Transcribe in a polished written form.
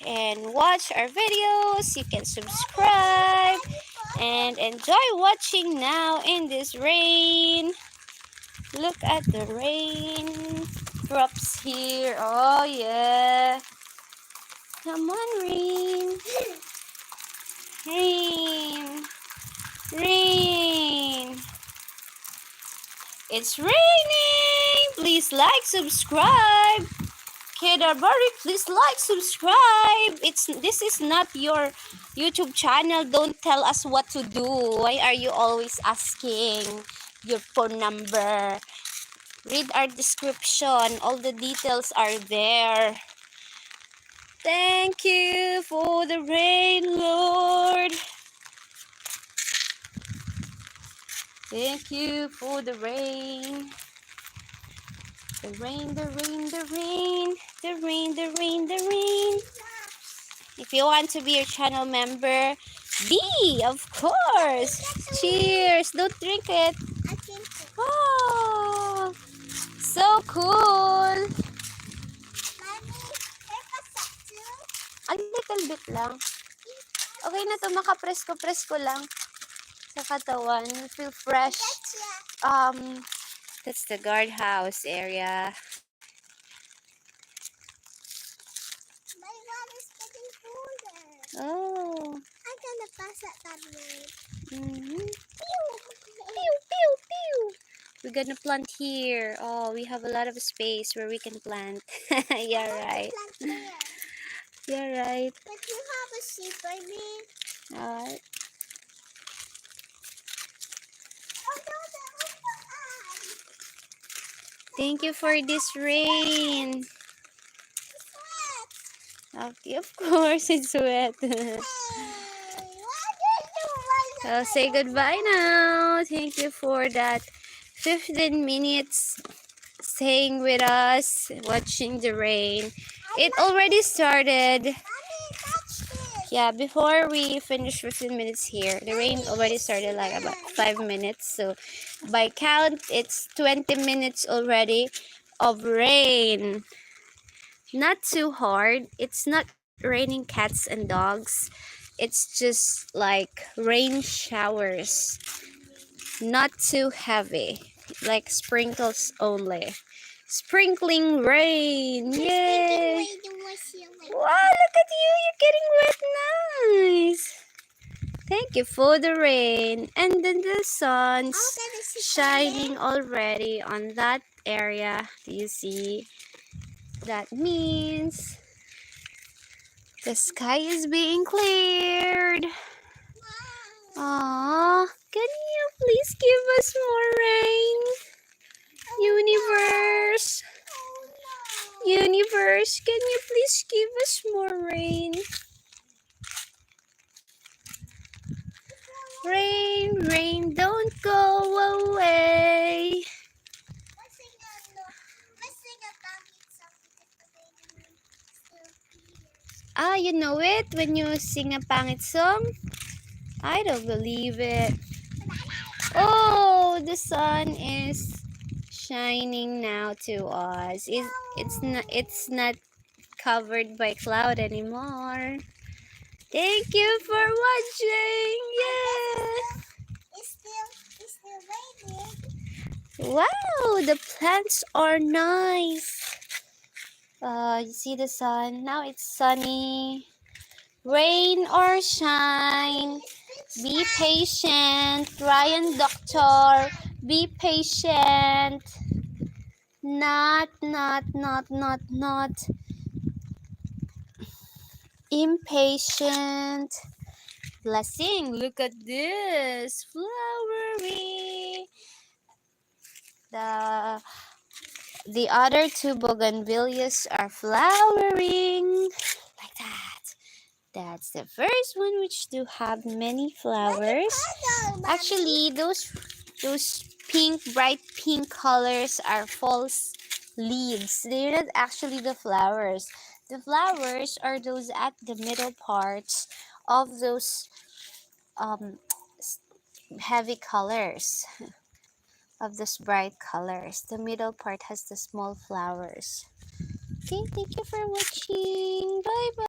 and watch our videos. You can subscribe and enjoy watching now in this rain. Look at the rain drops here. Oh yeah. Come on, rain. Rain. Rain. It's raining. Please like, subscribe. Kidabari, please like, subscribe. This is not your YouTube channel. Don't tell us what to do. Why are you always asking your phone number? Read our description. All the details are there. Thank you for the rain, Lord. Thank you for the rain. The rain, the rain, the rain. The rain, the rain, the rain. If you want to be a channel member, be, of course. Cheers. Don't drink it. Oh, so cool. A little bit lang. Okay na to, makapresko-presko lang sa katawan. You feel fresh. That's the guardhouse area. My God is getting colder. Oh. I'm gonna pass it that way. Mm-hmm. Pew! Pew, pew, pew. We're gonna plant here. Oh, we have a lot of space where we can plant. Yeah, right. Yeah, right. But you have a sheep, baby. Alright. Thank you for this rain. Okay, of course, it's wet. So say goodbye now. Thank you for that 15 minutes staying with us, watching the rain. It already started. Yeah, before we finish 15 minutes here, the rain already started like about 5 minutes. So by count, it's 20 minutes already of rain. Not too hard. It's not raining cats and dogs. It's just like rain showers. Not too heavy. Like sprinkles only. Sprinkling rain. Yay! Wow, look at you. You're getting wet. Nice. Thank you for the rain. And then the sun's shining already on that area. Do you see? That means the sky is being cleared. Aww. Can you please give us more rain? Universe. Universe, can you please give us more rain? Rain, rain, don't go away. Ah, you know it when you sing a pangit song? I don't believe it. Oh, the sun is shining now to us. It's not covered by cloud anymore. Thank you for watching. Yeah. It's still raining. Wow, the plants are nice. You see the sun? Now it's sunny. Rain or shine. Be patient. Ryan Doctor. Be patient. Not impatient. Blessing. Look at this. Flowery. The other two bougainvilleas are flowering like that. That's the first one, which do have many flowers. Actually, those pink, bright pink colors are false leaves. They're not actually the flowers. The flowers are those at the middle parts of those heavy colors, of those bright colors. The middle part has the small flowers. Okay, thank you for watching. Bye bye.